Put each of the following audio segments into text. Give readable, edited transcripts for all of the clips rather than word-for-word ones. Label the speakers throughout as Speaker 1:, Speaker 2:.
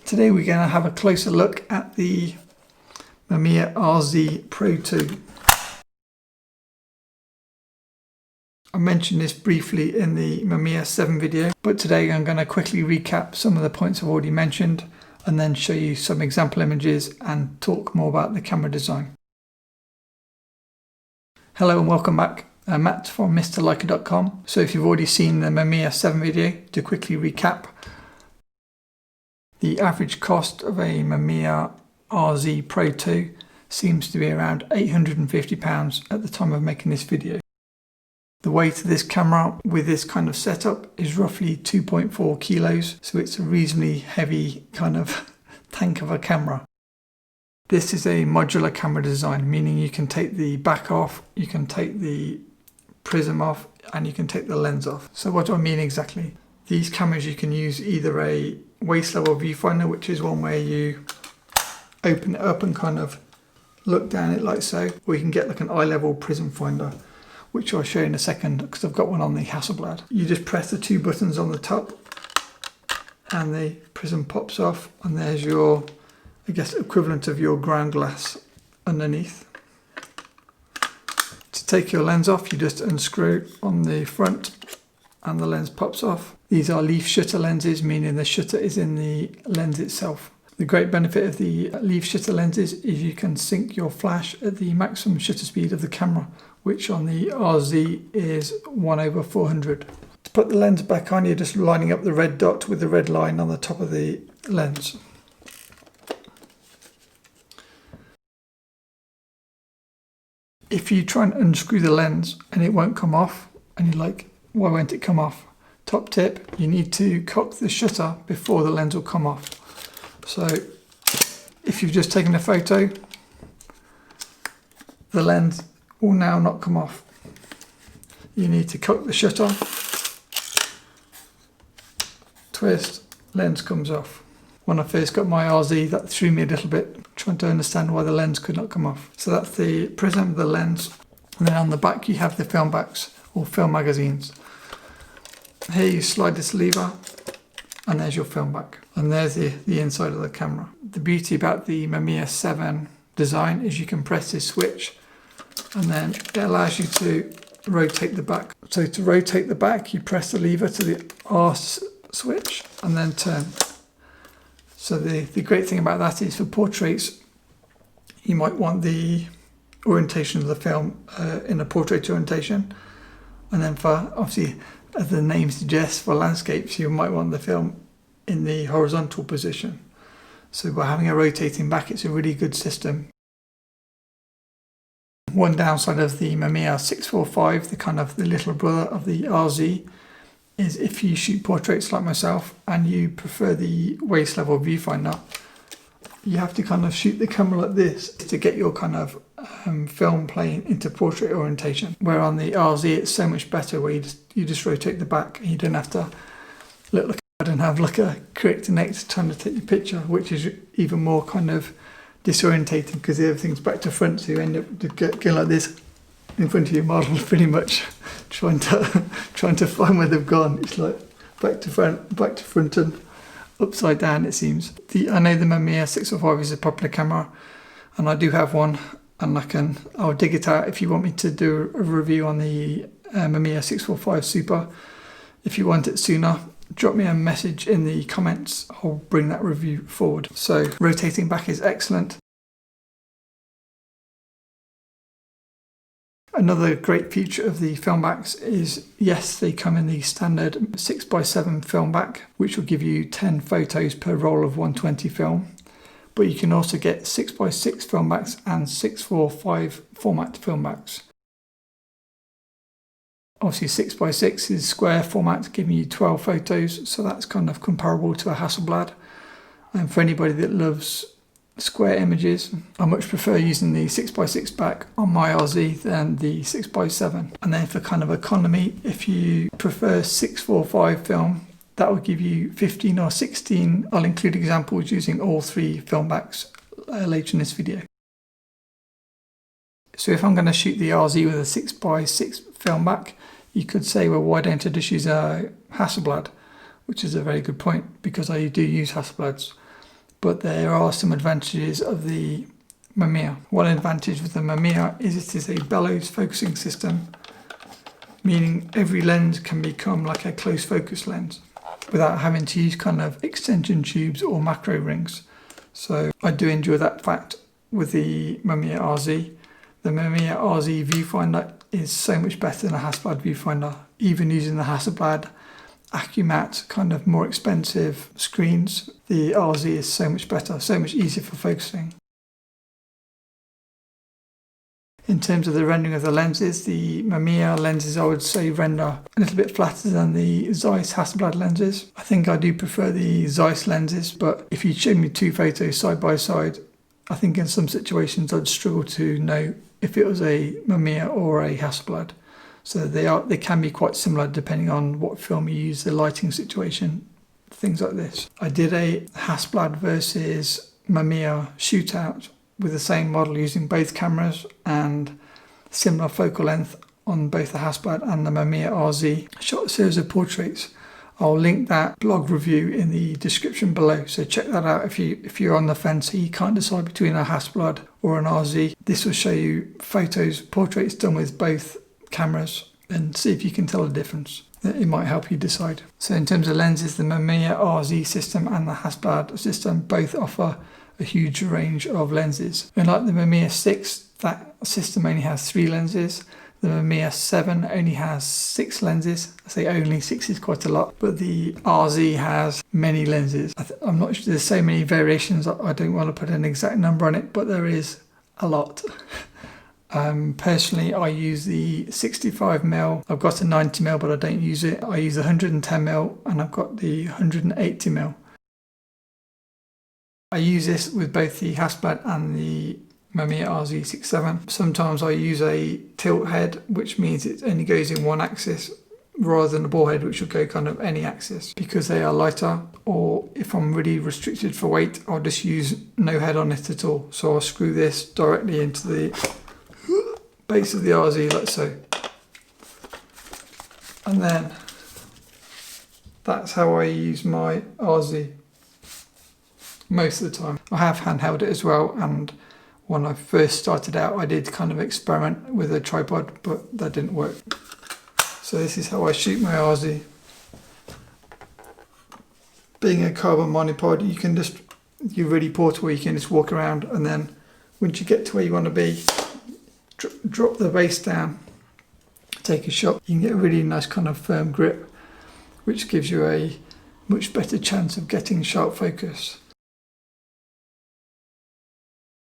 Speaker 1: Today we're going to have a closer look at the Mamiya RZ Pro 2. I mentioned this briefly in the Mamiya 7 video, but today I'm going to quickly recap some of the points I've already mentioned and then show you some example images and talk more about the camera design. Hello and welcome back. I'm Matt from MrLiker.com. So if you've already seen the Mamiya 7 video, to quickly recap, the average cost of a Mamiya RZ Pro 2 seems to be around £850 at the time of making this video. The weight of this camera with this kind of setup is roughly 2.4 kilos, so it's a reasonably heavy kind of tank of a camera. This is a modular camera design, meaning you can take the back off, you can take the prism off, and you can take the lens off. So what do I mean exactly? These cameras, you can use either a waist level viewfinder, which is one where you open it up and kind of look down it like so, or you can get like an eye level prism finder, which I'll show you in a second because I've got one on the Hasselblad. You just press the two buttons on the top and the prism pops off, and there's your, I guess, equivalent of your ground glass underneath. To take your lens off, you just unscrew on the front and the lens pops off. These are leaf shutter lenses, meaning the shutter is in the lens itself. The great benefit of the leaf shutter lenses is you can sync your flash at the maximum shutter speed of the camera, which on the RZ is 1/400. To put the lens back on, you're just lining up the red dot with the red line on the top of the lens. If you try and unscrew the lens and it won't come off, and you're like, why won't it come off? Top tip, you need to cock the shutter before the lens will come off. So if you've just taken a photo, the lens will now not come off. You need to cock the shutter, twist, lens comes off. When I first got my RZ, that threw me a little bit, trying to understand why the lens could not come off. So that's the prism, the lens, and then on the back you have the film backs or film magazines. Here you slide this lever and there's your film back, and there's the inside of the camera. The beauty about the Mamiya 7 design is you can press this switch and then it allows you to rotate the back. So to rotate the back, you press the lever to the R switch and then turn. So the great thing about that is for portraits, you might want the orientation of the film in a portrait orientation, and then for, obviously, as the name suggests, for landscapes, you might want the film in the horizontal position. So by having a rotating back, it's a really good system. One downside of the Mamiya 645, the little brother of the RZ, is if you shoot portraits like myself and you prefer the waist level viewfinder, you have to kind of shoot the camera like this to get your kind of film playing into portrait orientation. Where on the RZ it's so much better, where you just rotate the back and you don't have to look like and have like a correct neck trying to take your picture, which is even more kind of disorientating because everything's back to front, so you end up going like this in front of your model, pretty much trying to find where they've gone. It's like back to front and upside down, it seems. I know the Mamiya 645 is a popular camera, and I do have one, and I'll dig it out if you want me to do a review on the Mamiya 645 Super. If you want it sooner, drop me a message in the comments. I'll bring that review forward. So rotating back is excellent. Another great feature of the film backs is, yes, they come in the standard 6x7 film back, which will give you 10 photos per roll of 120 film. But you can also get 6x6 film backs and 6:4:5 format film backs. Obviously 6x6 is square format, giving you 12 photos, so that's kind of comparable to a Hasselblad. And for anybody that loves square images, I much prefer using the 6x6 back on my RZ than the 6x7. And then for kind of economy, if you prefer 6:4:5 film, that will give you 15 or 16. I'll include examples using all three film backs later in this video. So if I'm going to shoot the RZ with a 6x6 film back, you could say, well, why don't I just use a Hasselblad? Which is a very good point, because I do use Hasselblads. but there are some advantages of the Mamiya. One advantage with the Mamiya is it is a bellows focusing system, meaning every lens can become like a close focus lens without having to use kind of extension tubes or macro rings. So I do enjoy that fact with the Mamiya RZ. The Mamiya RZ viewfinder is so much better than a Hasselblad viewfinder. Even using the Hasselblad AccuMat kind of more expensive screens, the RZ is so much better, so much easier for focusing. In terms of the rendering of the lenses, the Mamiya lenses I would say render a little bit flatter than the Zeiss Hasselblad lenses. I think I do prefer the Zeiss lenses, but if you show me two photos side by side, I think in some situations I'd struggle to know if it was a Mamiya or a Hasselblad. So they can be quite similar depending on what film you use, the lighting situation, things like this. I did a Hasselblad versus Mamiya shootout with the same model using both cameras and similar focal length on both the Hasselblad and the Mamiya RZ. I shot a series of portraits. I'll link that blog review in the description below, so check that out if you're on the fence and you can't decide between a Hasselblad or an RZ. This will show you photos, portraits done with both cameras and see if you can tell the difference. It might help you decide. So in terms of lenses, the Mamiya RZ system and the Hasselblad system both offer a huge range of lenses. Unlike the Mamiya 6, that system only has 3 lenses. The Mamiya 7 only has 6 lenses. I say only, 6 is quite a lot, but the RZ has many lenses. I'm not sure, there's so many variations, I don't want to put an exact number on it, but there is a lot. Personally, I use the 65mm. I've got a 90mm, but I don't use it. I use 110mm and I've got the 180mm. I use this with both the Hasselblad and the Mamiya RZ67. Sometimes I use a tilt head, which means it only goes in one axis, rather than a ball head, which will go kind of any axis, because they are lighter. Or if I'm really restricted for weight, I'll just use no head on it at all. So I'll screw this directly into the base of the RZ, like so. And then that's how I use my RZ most of the time. I have handheld it as well, and when I first started out I did kind of experiment with a tripod, but that didn't work. So this is how I shoot my RZ. Being a carbon monopod, you're really portable, you can just walk around, and then once you get to where you want to be, drop the base down, take a shot. You can get a really nice kind of firm grip, which gives you a much better chance of getting sharp focus.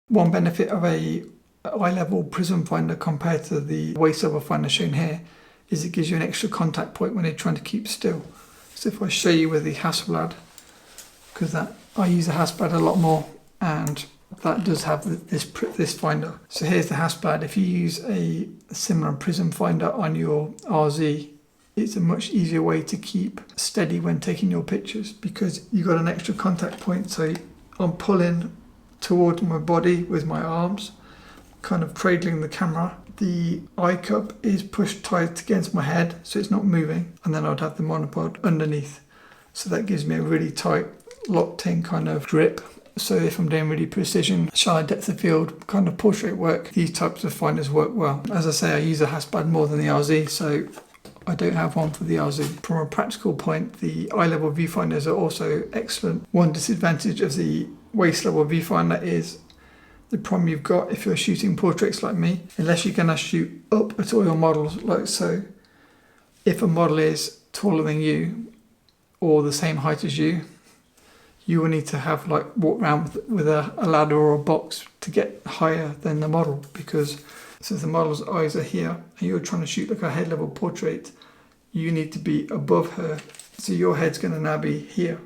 Speaker 1: One benefit of a eye-level prism finder compared to the waist level finder shown here is it gives you an extra contact point when you're trying to keep still. So if I show you with the Hasselblad, because I use the Hasselblad a lot more, and that does have this finder. So here's the Hasselblad. If you use a similar prism finder on your RZ, it's a much easier way to keep steady when taking your pictures, because you've got an extra contact point. So I'm pulling towards my body with my arms, kind of cradling the camera. The eye cup is pushed tight against my head so it's not moving, and then I'd have the monopod underneath. So that gives me a really tight, locked in kind of grip. So if I'm doing really precision, shallow depth of field kind of portrait work, these types of finders work well. As I say, I use a Hasselblad more than the RZ, so I don't have one for the RZ. From a practical point, the eye level viewfinders are also excellent. One disadvantage of the waist level viewfinder is the problem you've got if you're shooting portraits like me, unless you're going to shoot up at all your models like so. If a model is taller than you or the same height as you, you will need to have walk around with a ladder or a box to get higher than the model, because since the model's eyes are here and you're trying to shoot like a head level portrait, you need to be above her. So your head's going to now be here.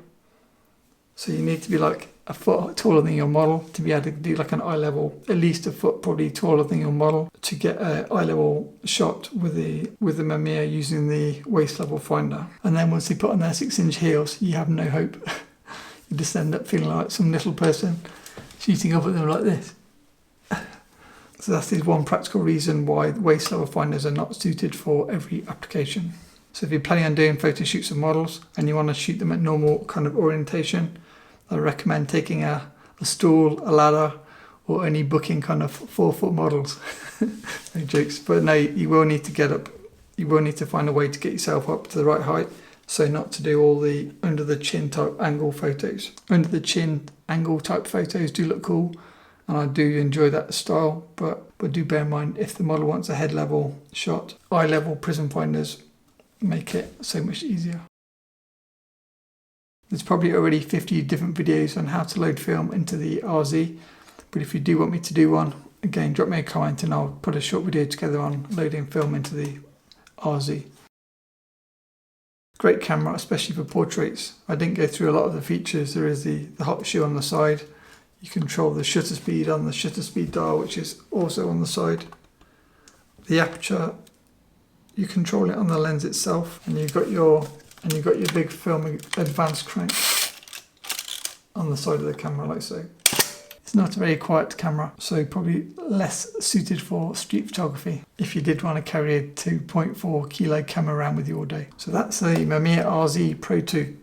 Speaker 1: So you need to be like a foot taller than your model to be able to do like an eye level, at least a foot probably taller than your model, to get an eye level shot with the Mamiya using the waist level finder. And then once they put on their 6-inch heels, you have no hope. You just end up feeling like some little person shooting up at them like this. So that is one practical reason why waist level finders are not suited for every application. So if you're planning on doing photo shoots of models and you want to shoot them at normal kind of orientation, I recommend taking a stool, a ladder, or only booking kind of 4-foot models. No jokes. But no, you will need to get up. You will need to find a way to get yourself up to the right height. So not to do all the under the chin type angle photos. Under the chin angle type photos do look cool, and I do enjoy that style, but do bear in mind, if the model wants a head level shot, eye level prism finders make it so much easier. There's probably already 50 different videos on how to load film into the RZ, but if you do want me to do one, again, drop me a comment and I'll put a short video together on loading film into the RZ. Great camera, especially for portraits. I didn't go through a lot of the features. There is the hot shoe on the side. You control the shutter speed on the shutter speed dial, which is also on the side. The aperture, you control it on the lens itself, and you've got your big film advanced crank on the side of the camera, like so. It's not a very quiet camera, so probably less suited for street photography if you did want to carry a 2.4 kilo camera around with you all day. So that's the Mamiya RZ Pro 2.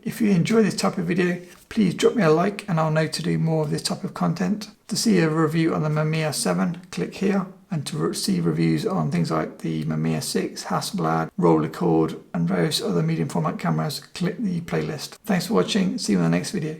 Speaker 1: If you enjoy this type of video, please drop me a like and I'll know to do more of this type of content. To see a review on the Mamiya 7, click here, and to see reviews on things like the Mamiya 6, Hasselblad, Rolleicord and various other medium format cameras, click the playlist. Thanks for watching, see you in the next video.